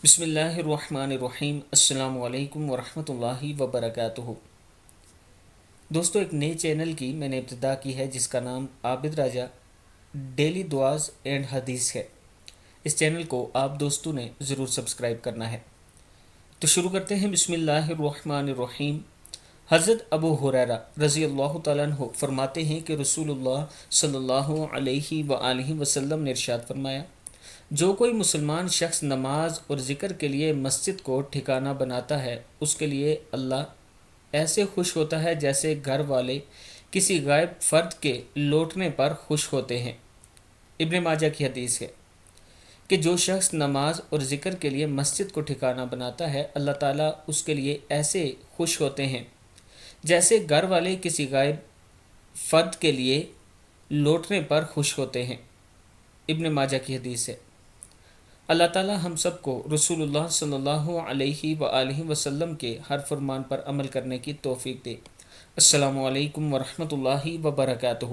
بسم اللہ الرحمن الرحیم۔ السلام علیکم ورحمۃ اللہ وبرکاتہ۔ دوستو، ایک نئے چینل کی میں نے ابتدا کی ہے جس کا نام عابد راجہ ڈیلی دعاز اینڈ حدیث ہے۔ اس چینل کو آپ دوستوں نے ضرور سبسکرائب کرنا ہے۔ تو شروع کرتے ہیں۔ بسم اللہ الرحمن الرحیم۔ حضرت ابو ہریرہ رضی اللہ تعالیٰ عنہ فرماتے ہیں کہ رسول اللہ صلی اللہ علیہ وآلہ وسلم نے ارشاد فرمایا، جو کوئی مسلمان شخص نماز اور ذکر کے لیے مسجد کو ٹھکانہ بناتا ہے، اس کے لیے اللہ ایسے خوش ہوتا ہے جیسے گھر والے کسی غائب فرد کے لوٹنے پر خوش ہوتے ہیں۔ ابن ماجہ کی حدیث ہے کہ جو شخص نماز اور ذکر کے لیے مسجد کو ٹھکانہ بناتا ہے، اللہ تعالیٰ اس کے لیے ایسے خوش ہوتے ہیں جیسے گھر والے کسی غائب فرد کے لیے لوٹنے پر خوش ہوتے ہیں۔ ابن ماجہ کی حدیث ہے۔ اللہ تعالیٰ ہم سب کو رسول اللہ صلی اللہ علیہ وآلہ وسلم کے ہر فرمان پر عمل کرنے کی توفیق دے۔ السلام علیکم ورحمۃ اللہ وبرکاتہ۔